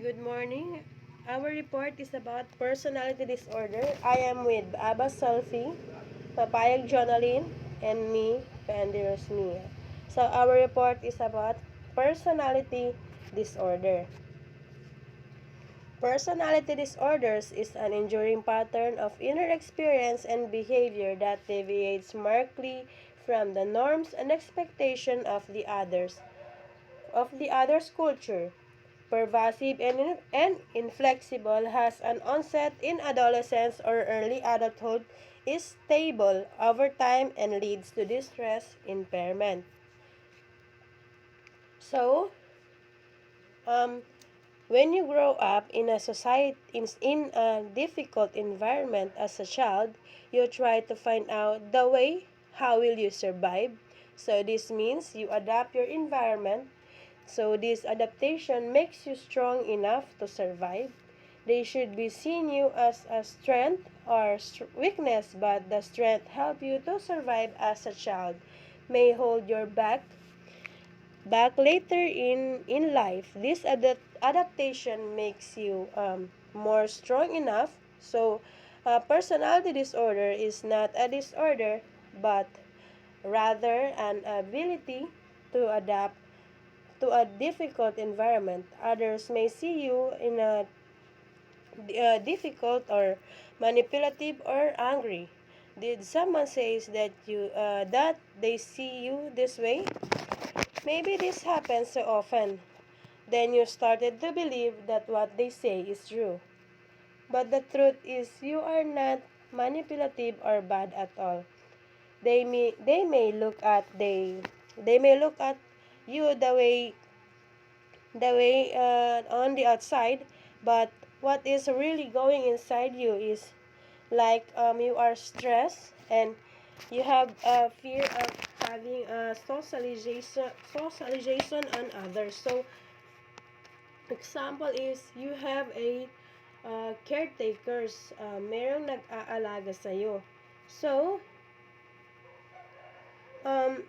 Good morning. Our report is about personality disorder. I am with Abba Selfie, Papayag Jonalyn, and me, Penderos Mia. So our report is about personality disorder. Personality disorders is an enduring pattern of inner experience and behavior that deviates markedly from the norms and expectation of the other's culture. Pervasive and inflexible, has an onset in adolescence or early adulthood, is stable over time, and leads to distress impairment. So, um, when you grow up in a society in a difficult environment as a child, you try to find out the way how will you survive. So this means you adapt your environment. So this adaptation makes you strong enough to survive. They should be seen you as a strength or weakness, but the strength help you to survive as a child may hold your back later in life. This adaptation makes you more strong enough. So personality disorder is not a disorder, but rather an ability to adapt to a difficult environment. Others may see you in a difficult or manipulative or angry. Did someone says that they see you this way? Maybe this happens so often. Then you started to believe that what they say is true. But the truth is you are not manipulative or bad at all. They may look at you the way on the outside, but what is really going inside you is like you are stressed, and you have a fear of having a socialization on others. So example is you have a caretakers, merong nag-aalaga sa'yo. So um,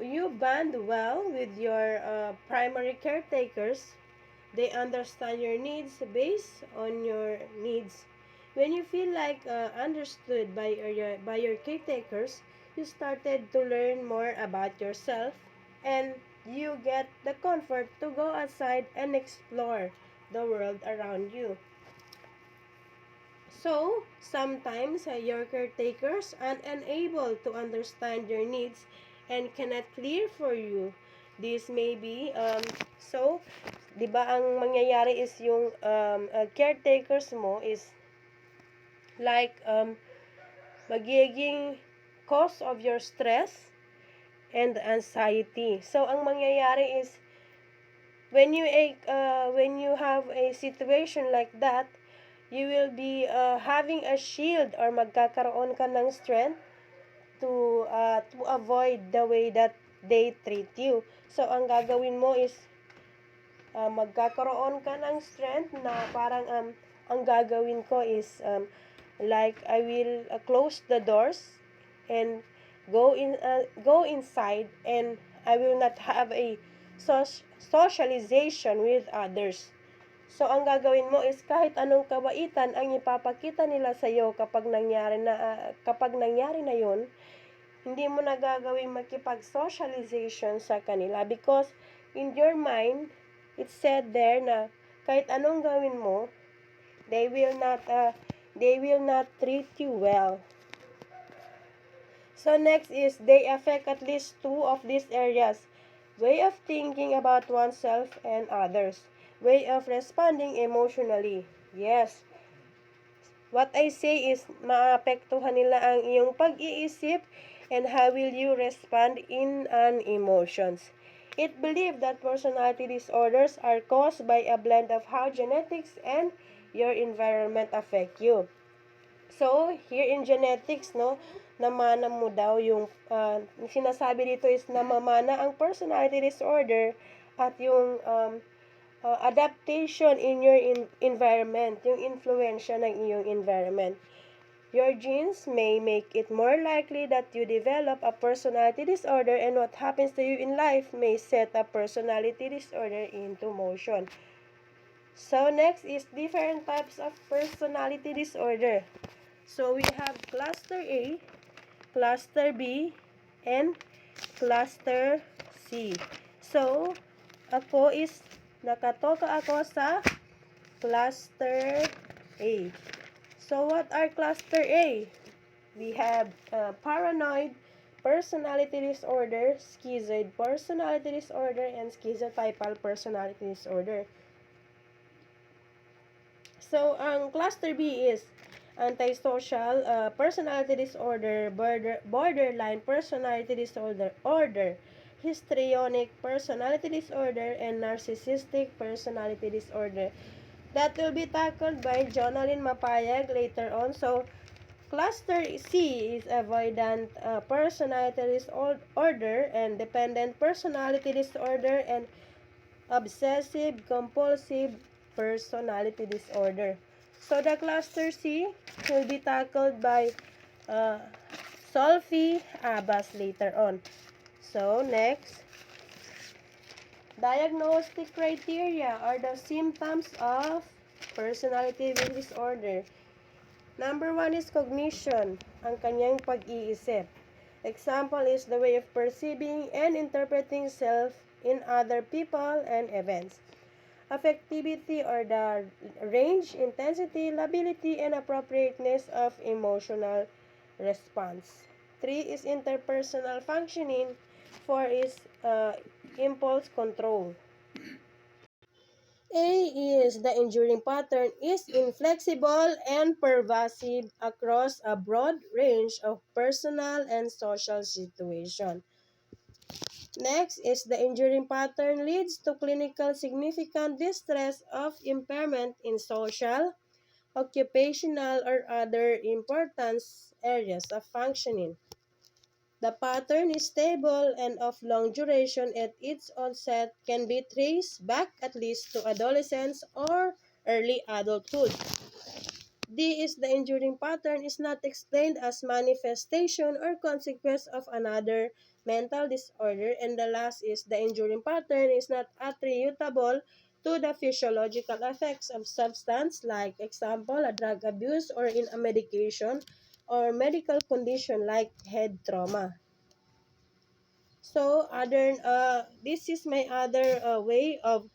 you bond well with your primary caretakers. They understand your needs based on your needs. When you feel like understood by your caretakers, you started to learn more about yourself, and you get the comfort to go outside and explore the world around you. So, sometimes your caretakers are unable to understand your needs and cannot clear for you. This may be, so, di ba ang mangyayari is yung caretakers mo is like magiging cause of your stress and anxiety. So, ang mangyayari is when you have a situation like that, you will be having a shield, or magkakaroon ka ng strength to avoid the way that they treat you. So, ang gagawin mo is magkakaroon ka ng strength na parang ang gagawin ko is like I will close the doors and go inside, and I will not have a socialization with others. So, ang gagawin mo is kahit anong kabaitan ang ipapakita nila sa iyo kapag nangyari na 'yon, hindi mo na gagawing makipag-socialization sa kanila, because in your mind, it's said there na kahit anong gawin mo, they will not treat you well. So next is they affect at least two of these areas: way of thinking about oneself and others, way of responding emotionally. Yes, what I say is maapektuhan nila ang iyong pag-iisip and how will you respond in an emotions. It believed that personality disorders are caused by a blend of how genetics and your environment affect you. So, here in genetics, no, namana mo daw yung, sinasabi dito is namamana ang personality disorder at yung adaptation in your environment, yung influensya ng iyong environment. Your genes may make it more likely that you develop a personality disorder, and what happens to you in life may set a personality disorder into motion. So next is different types of personality disorder. So we have cluster A, cluster B, and cluster C. So ako is nakatoka ako sa cluster A. So what are cluster A? We have paranoid personality disorder, schizoid personality disorder, and schizotypal personality disorder. So, ang cluster B is antisocial personality disorder, borderline personality disorder, histrionic personality disorder, and narcissistic personality disorder. That will be tackled by Jonalyn Mapayag later on. So, cluster C is avoidant personality disorder and dependent personality disorder and obsessive compulsive personality disorder. So the cluster C will be tackled by uh, Solfi Abbas later on. So next, diagnostic criteria are the symptoms of personality disorder. Number one is cognition, ang kanyang pag-iisip. Example is the way of perceiving and interpreting self in other people and events. Affectivity or the range, intensity, lability, and appropriateness of emotional response. 3 is interpersonal functioning. 4 is impulse control. A is the enduring pattern is inflexible and pervasive across a broad range of personal and social situations. Next is the enduring pattern leads to clinical significant distress of impairment in social, occupational, or other importance areas of functioning. The pattern is stable and of long duration at its onset can be traced back at least to adolescence or early adulthood. D is the enduring pattern is not explained as manifestation or consequence of another mental disorder, and the last is the enduring pattern is not attributable to the physiological effects of substance, like example, a drug abuse or in a medication or medical condition like head trauma. So this is my other way of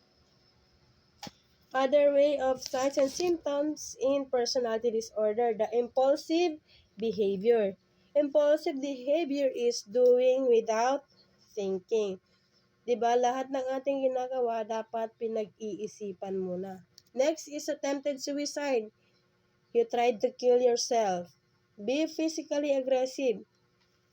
signs and symptoms in personality disorder, the impulsive behavior. Impulsive behavior is doing without thinking. 'Di ba? Lahat ng ating ginagawa dapat pinag-iisipan muna. Next is attempted suicide. You tried to kill yourself. Be physically aggressive.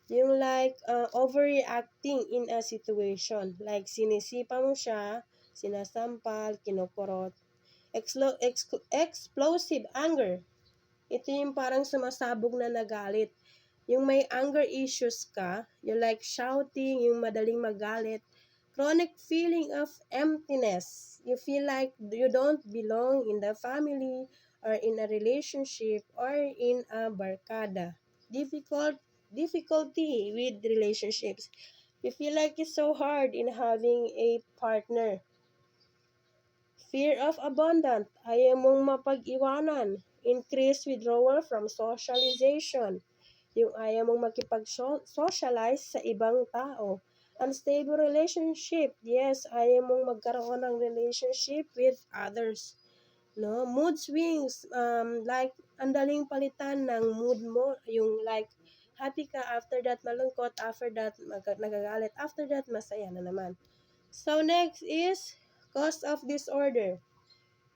Yung like overreacting in a situation. Like sinisipa mo siya, sinasampal, kinukurot. Explosive anger. Ito yung parang sumasabog na nagalit. Yung may anger issues ka, you like shouting, yung madaling magalit. Chronic feeling of emptiness. You feel like you don't belong in the family or in a relationship or in a barkada. Difficulty with relationships. You feel like it's so hard in having a partner. Fear of abandon, ayaw mong mapag-iwanan. Increased withdrawal from socialization, yung ayaw mong makipag-socialize sa ibang tao. Unstable relationship, yes, ayaw mong magkaroon ng relationship with others. No, mood swings, like andaling palitan ng mood mo, yung like happy ka, after that malungkot, after that nagagalit, after that masaya na naman. So next is cause of disorder.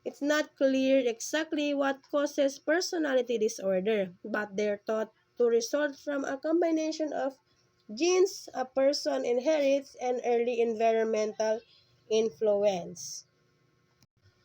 It's not clear exactly what causes personality disorder, but they're thought to result from a combination of genes a person inherits and early environmental influence.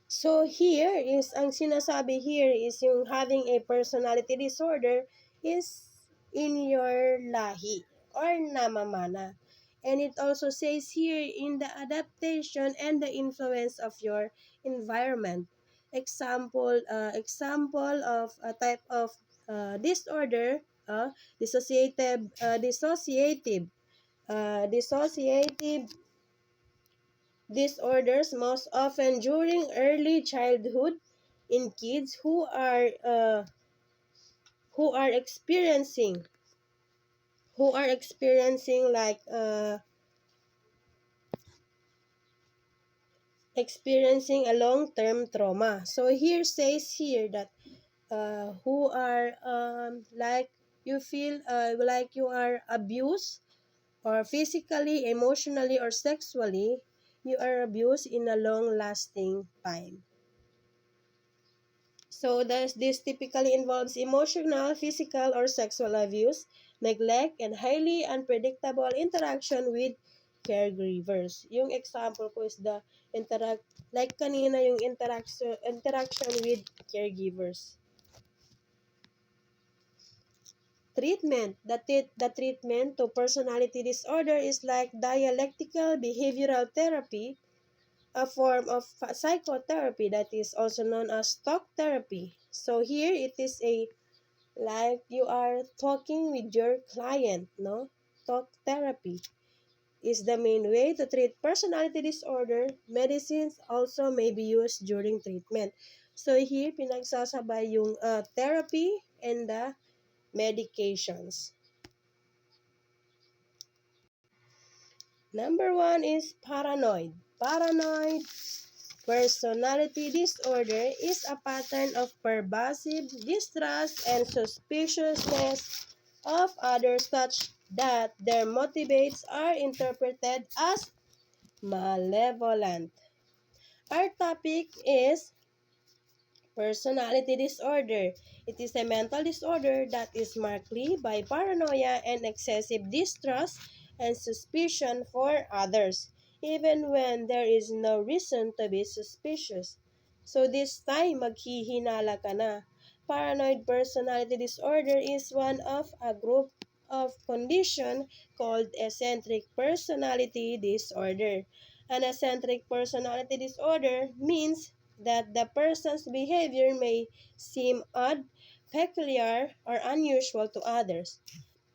So here is, ang sinasabi here is yung having a personality disorder is in your lahi or namamana. And it also says here in the adaptation and the influence of your environment. Example of a type of disorder, dissociative, dissociative disorders most often during early childhood in kids who are experiencing like experiencing a long-term trauma. So here says here that who are like you feel like you are abused or physically, emotionally, or sexually, you are abused in a long-lasting time. So this typically involves emotional, physical, or sexual abuse, neglect, and highly unpredictable interaction with caregivers. Yung example ko is the like kanina yung interaction with caregivers. Treatment. The treatment to personality disorder is like dialectical behavioral therapy, a form of psychotherapy that is also known as talk therapy. So here it is a like you are talking with your client, no? Talk therapy is the main way to treat personality disorder. Medicines also may be used during treatment. So here pinagsasabay yung therapy and the medications. Number one is paranoid. Paranoid personality disorder is a pattern of pervasive distrust and suspiciousness of others such that their motivates are interpreted as malevolent. Our topic is personality disorder. It is a mental disorder that is marked by paranoia and excessive distrust and suspicion for others, even when there is no reason to be suspicious. So this time, maghihinala ka na. Paranoid personality disorder is one of a group of condition called eccentric personality disorder. An eccentric personality disorder means that the person's behavior may seem odd, peculiar, or unusual to others.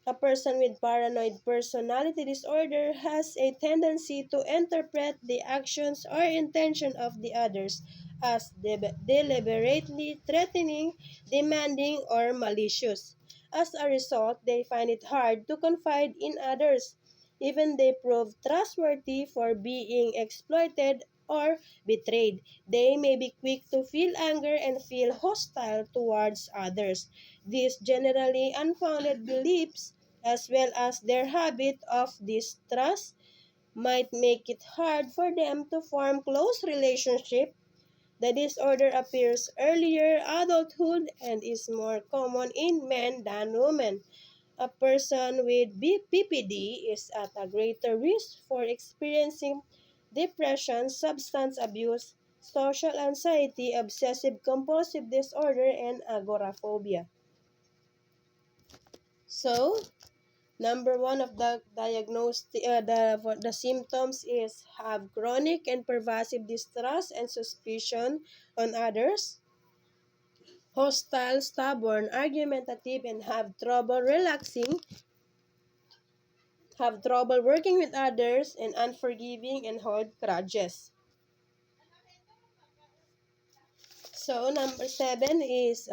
A person with paranoid personality disorder has a tendency to interpret the actions or intention of the others as deliberately threatening, demanding, or malicious. As a result, they find it hard to confide in others, even they prove trustworthy for being exploited or betrayed. They may be quick to feel anger and feel hostile towards others. These generally unfounded beliefs, as well as their habit of distrust, might make it hard for them to form close relationships. The disorder appears earlier adulthood and is more common in men than women. A person with BPD is at a greater risk for experiencing depression, substance abuse, social anxiety, obsessive compulsive disorder, and agoraphobia. So, number one of the the symptoms is have chronic and pervasive distrust and suspicion on others, hostile, stubborn, argumentative, and have trouble relaxing, have trouble working with others, and unforgiving and hold grudges. So number seven is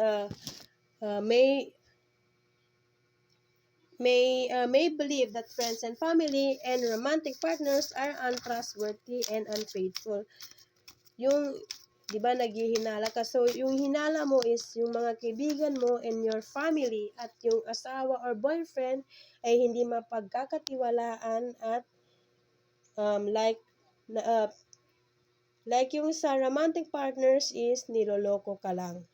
may believe that friends and family and romantic partners are untrustworthy and unfaithful. Yung, di ba, naghihinala ka. So, yung hinala mo is yung mga kaibigan mo and your family at yung asawa or boyfriend ay hindi mapagkakatiwalaan at like, like yung sa romantic partners is niloloko ka lang.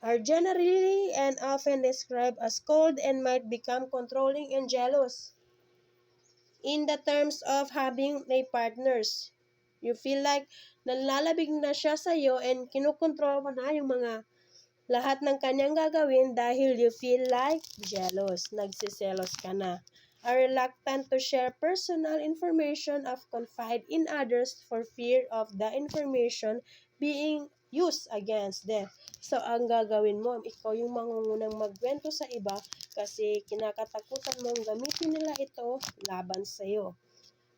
Are generally and often described as cold and might become controlling and jealous. In the terms of having a partners, you feel like nalalabig na siya sa'yo and kinukontrol mo na yung mga lahat ng kanyang gagawin dahil you feel like jealous, nagsiselos ka na. Are reluctant to share personal information of confide in others for fear of the information being used against them. So, ang gagawin mo, ikaw yung mangungunang magkwento sa iba kasi kinakatakutan mong gamitin nila ito laban sa'yo.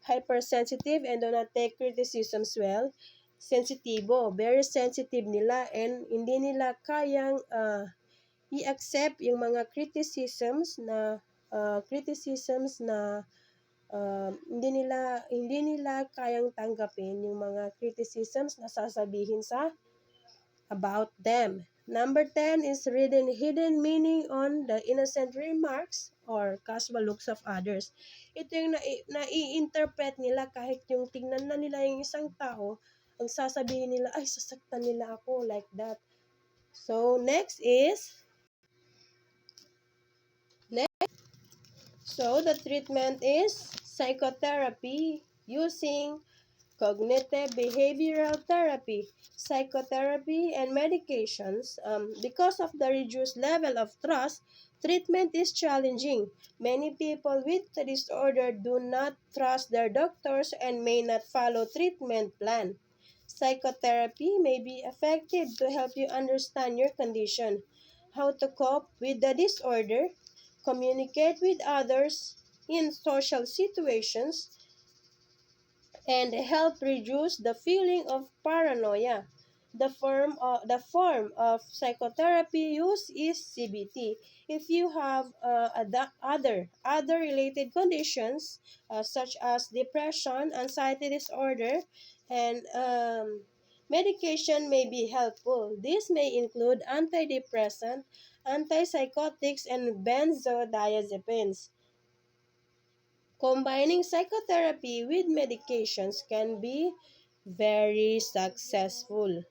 hypersensitive and do not take criticisms well. Sensitibo, very sensitive nila and hindi nila kayang i-accept yung mga criticisms na hindi nila kayang tanggapin yung mga criticisms na sasabihin sa about them. Number 10 is hidden meaning on the innocent remarks or casual looks of others. Ito yung nai-interpret nila kahit yung tingnan na nila yung isang tao, ang sasabihin nila, ay, sasaktan nila ako, like that. So, so the treatment is psychotherapy using cognitive behavioral therapy, psychotherapy, and medications. Because of the reduced level of trust, treatment is challenging. Many people with the disorder do not trust their doctors and may not follow treatment plan. Psychotherapy may be effective to help you understand your condition, how to cope with the disorder, communicate with others in social situations, and help reduce the feeling of paranoia. The form of psychotherapy used is CBT. If you have other related conditions such as depression, anxiety disorder, and medication may be helpful. This may include antidepressant, antipsychotics, and benzodiazepines. Combining psychotherapy with medications can be very successful.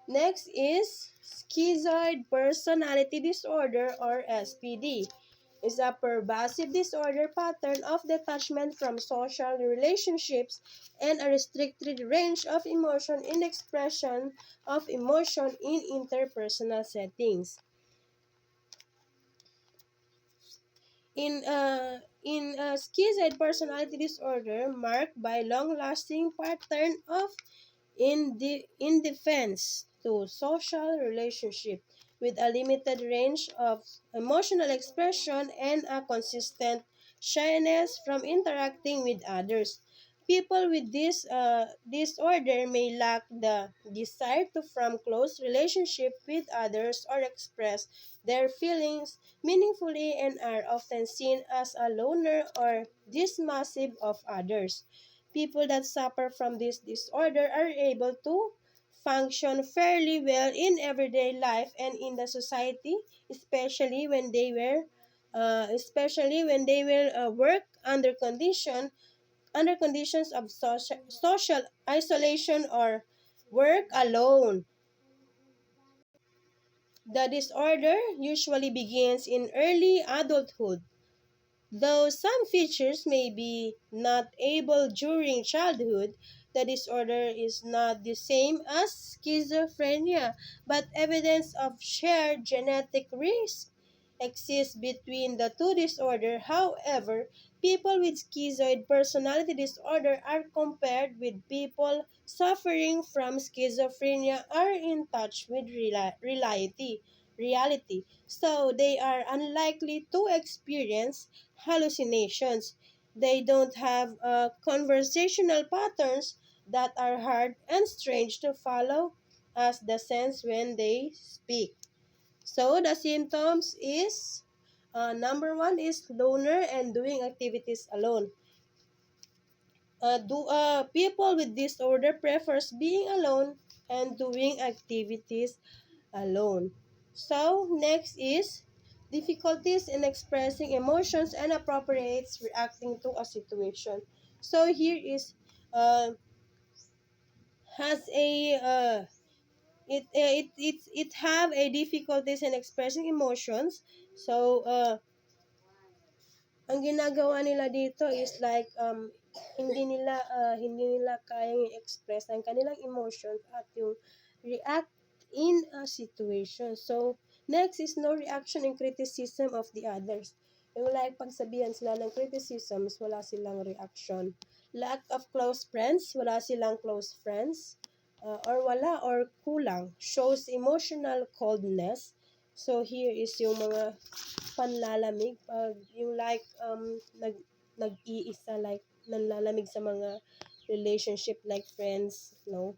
Next is schizoid personality disorder or SPD. Is a pervasive disorder pattern of detachment from social relationships and a restricted range of emotion in expression of emotion in interpersonal settings. In a schizoid personality disorder marked by long-lasting pattern of indifference to social relationship with a limited range of emotional expression and a consistent shyness from interacting with others. People with this disorder may lack the desire to form close relationship with others or express their feelings meaningfully and are often seen as a loner or dismissive of others. People that suffer from this disorder are able to function fairly well in everyday life and in the society, especially when they will work under conditions of social isolation or work alone. The disorder usually begins in early adulthood. Though some features may be not able during childhood, the disorder is not the same as schizophrenia, but evidence of shared genetic risk exists between the two disorders. However, people with schizoid personality disorder are compared with people suffering from schizophrenia are in touch with reality. So they are unlikely to experience hallucinations. They don't have conversational patterns that are hard and strange to follow as the sense when they speak. So the symptoms is number one is loner and doing activities alone. People with disorder prefers being alone and doing activities alone. So, next is difficulties in expressing emotions and appropriates reacting to a situation. So, here is has a it have a difficulties in expressing emotions. So, ang ginagawa nila dito is like hindi nila kayang i-express ang kanilang emotions at yung react in a situation. So, next is no reaction and criticism of the others. Yung like pagsabihan sila ng criticisms, wala silang reaction. Lack of close friends, wala silang close friends. Or kulang, shows emotional coldness. So, here is yung mga panlalamig pag yung like nag-iisa like nanlalamig sa mga relationship like friends, no?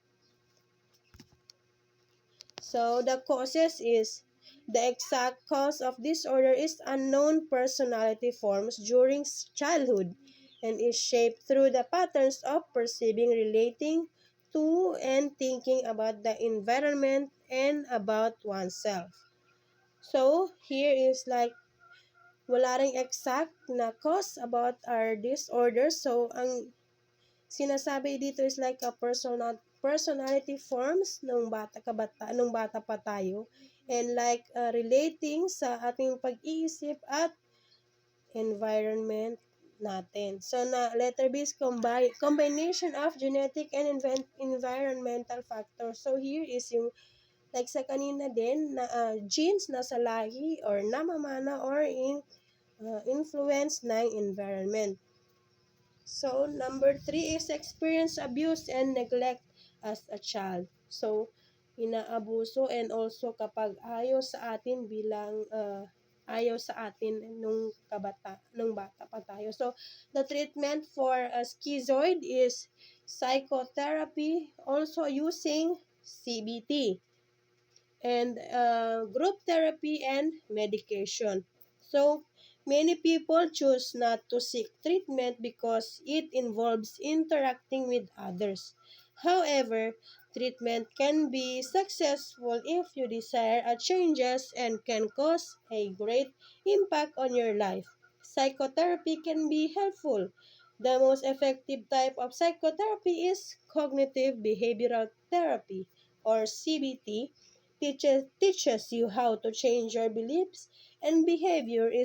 So the causes is the exact cause of disorder is unknown. Personality forms during childhood and is shaped through the patterns of perceiving, relating to, and thinking about the environment and about oneself. So here is like wala ring exact na cause about our disorder. So ang sinasabi dito is like a personality forms nung bata pa tayo, and like relating sa ating pag-iisip at environment natin. So na letter B is combination of genetic and environmental factors. So here is yung like sa kanina din na genes na sa lahi or namamana or influence ng environment. So, number 3 is experience abuse and neglect as a child. So, inaabuso and also kapag ayaw sa atin bilang ayaw sa atin nung bata pa tayo. So, the treatment for a schizoid is psychotherapy, also using CBT, and group therapy and medication. So, many people choose not to seek treatment because it involves interacting with others. However, treatment can be successful if you desire a changes and can cause a great impact on your life. Psychotherapy can be helpful. The most effective type of psychotherapy is cognitive behavioral therapy, or CBT, teaches you how to change your beliefs and behavior in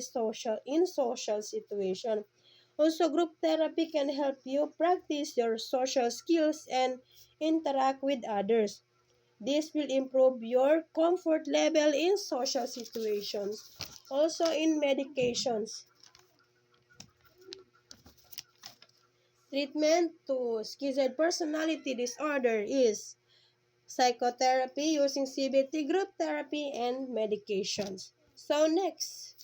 social situation. Also, group therapy can help you practice your social skills and interact with others. This will improve your comfort level in social situations. Also, in medications, treatment to schizoid personality disorder is psychotherapy using CBT, group therapy, and medications. So next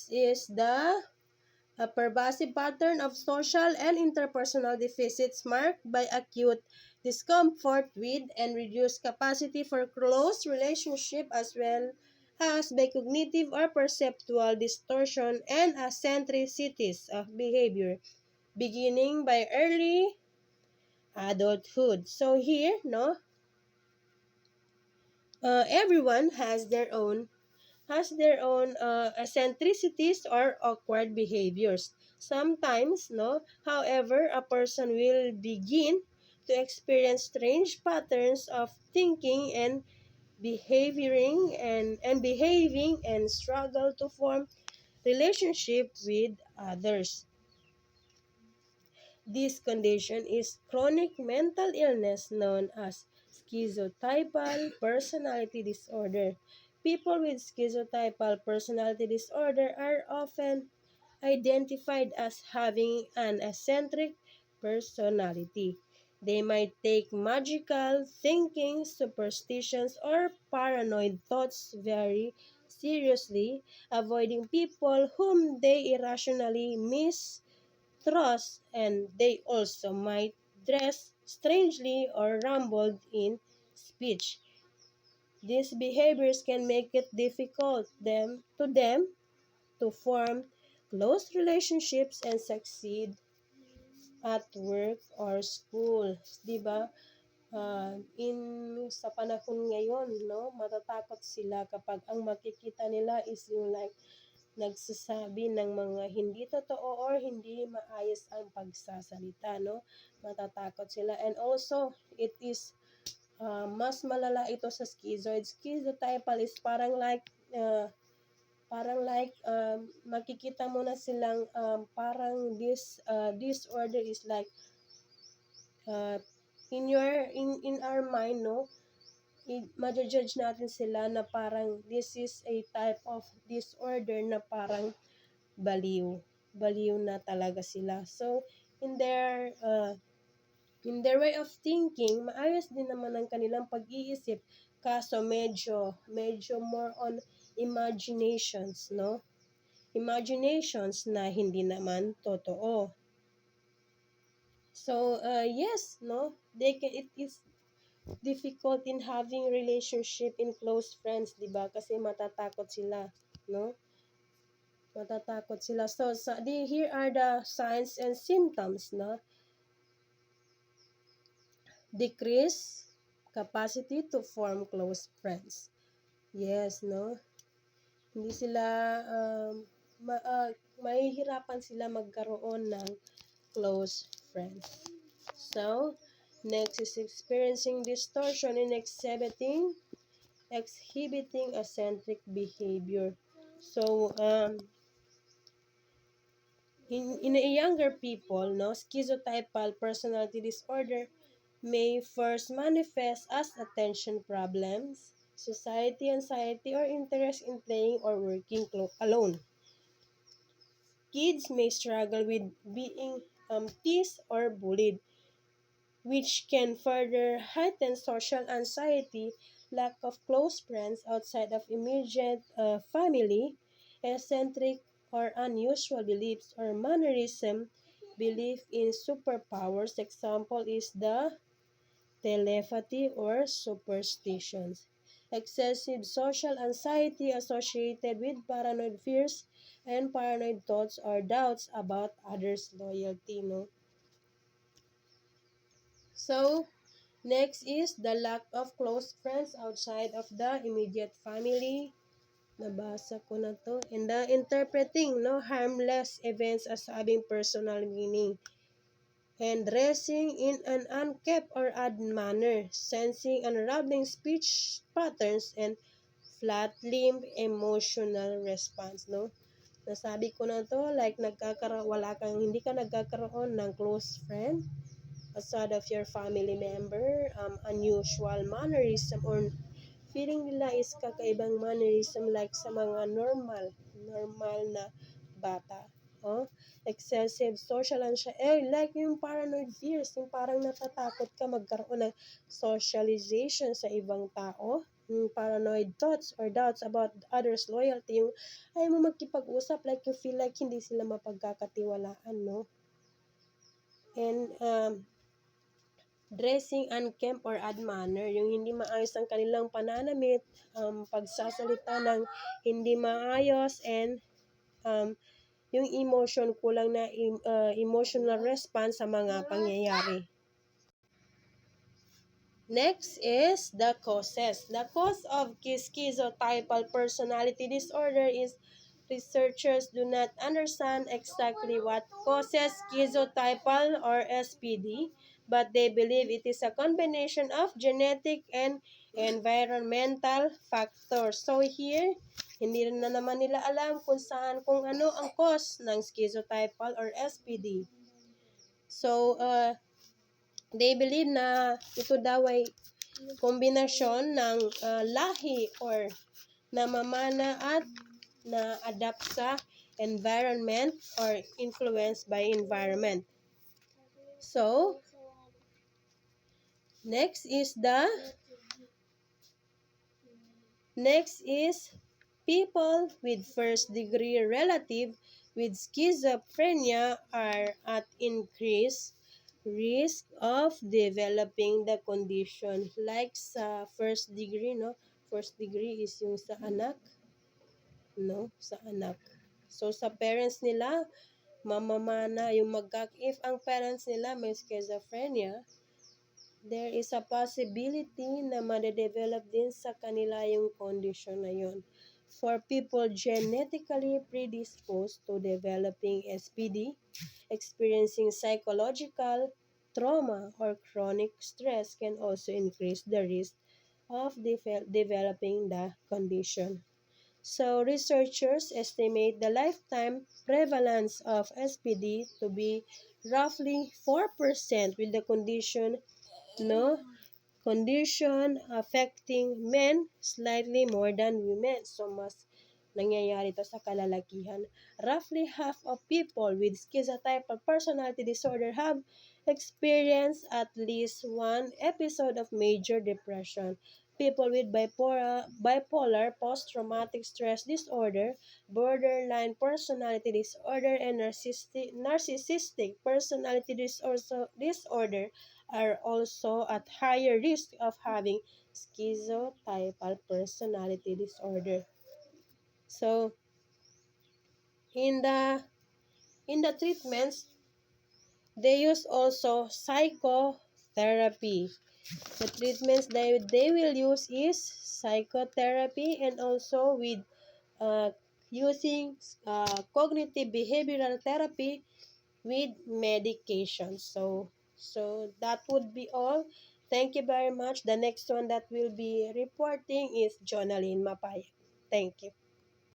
is the a pervasive pattern of social and interpersonal deficits marked by acute discomfort with and reduced capacity for close relationship, as well as by cognitive or perceptual distortion and eccentricities of behavior beginning by early adulthood. So here, no, everyone has their own eccentricities or awkward behaviors. Sometimes, no, however, a person will begin to experience strange patterns of thinking and behaving and struggle to form relationship with others. This condition is chronic mental illness known as schizotypal personality disorder. People with schizotypal personality disorder are often identified as having an eccentric personality. They might take magical thinking, superstitions, or paranoid thoughts very seriously, avoiding people whom they irrationally mistrust, and they also might dress strangely or ramble in speech. These behaviors can make it difficult them to form close relationships and succeed at work or school, 'di ba? In sa panahon ngayon, no, matatakot sila kapag ang makikita nila is yung like nagsasabi ng mga hindi totoo or hindi maayos ang pagsasalita, no? Matatakot sila. And also, it is mas malala ito sa schizoid. Schizotypal is parang like makikita mo na silang parang disorder is like uh, in our mind, no, ma-judge natin sila na parang this is a type of disorder na parang baliw na talaga sila. So in their way of thinking, maayos din naman ang kanilang pag-iisip, kaso medyo more on imaginations, no? imaginations na hindi naman totoo. So, yes, no, it is difficult in having relationship in close friends, di ba? Kasi matatakot sila, no? Matatakot sila. So, here are the signs and symptoms, no? Decrease capacity to form close friends. Yes, no? Hindi sila, mahihirapan sila magkaroon ng close friends. So, next is experiencing distortion in exhibiting eccentric behavior. So, in a younger people, no, schizotypal personality disorder may first manifest as attention problems, society anxiety, or interest in playing or working alone. Kids may struggle with being teased or bullied, which can further heighten social anxiety, lack of close friends outside of immediate family, eccentric or unusual beliefs or mannerism, belief in superpowers. Example is the telepathy or superstitions. Excessive social anxiety associated with paranoid fears and paranoid thoughts or doubts about others' loyalty. No? So, next is the lack of close friends outside of the immediate family. Nabasa ko na to. And the interpreting no harmless events as having personal meaning. And dressing in an unkempt or odd manner. Sensing unraveling speech patterns and flat limb emotional response. No? Nasabi ko na to, like hindi ka nagkakaroon ng close friend outside of your family member, unusual mannerism or feeling nila is kakaibang mannerism like sa mga normal na bata. Oh, excessive social like yung paranoid fears, yung parang natatakot ka magkaroon ng socialization sa ibang tao, yung paranoid thoughts or doubts about others' loyalty, yung ayaw mo magkipag-usap, like you feel like hindi sila mapagkakatiwalaan, no? And dressing unkempt or odd manner, yung hindi maayos ang kanilang pananamit, pagsasalita ng hindi maayos, and yung kulang na emotional response sa mga pangyayari. Next is the causes. The cause of schizotypal personality disorder is researchers do not understand exactly what causes schizotypal or SPD, but they believe it is a combination of genetic and environmental factors. So here, hindi na naman nila alam kung ano ang cause ng schizotypal or SPD. So, they believe na ito daw ay kombinasyon ng lahi or namamana at na-adapt sa environment or influenced by environment. So, next is people with first-degree relative with schizophrenia are at increased risk of developing the condition. Like sa first degree, no? First degree is yung sa anak, no? Sa anak. So, sa parents nila, mamamana yung if ang parents nila may schizophrenia, there is a possibility na ma-develop din sa kanila yung condition na yun. For people genetically predisposed to developing SPD, experiencing psychological trauma or chronic stress can also increase the risk of developing the condition. So, researchers estimate the lifetime prevalence of SPD to be roughly 4% with the condition affecting men slightly more than women. So, mas nangyayari to sa kalalakihan. Roughly half of people with schizotypal personality disorder have experienced at least one episode of major depression. people with bipolar post-traumatic stress disorder, borderline personality disorder, and narcissistic personality disorder are also at higher risk of having schizotypal personality disorder. So, in the in the treatments, they use also psychotherapy. The treatments they will use is psychotherapy and also with uh, using cognitive behavioral therapy with medication. So that would be all. Thank you very much. The next one that will be reporting is Jonaline Mapaya. Thank you.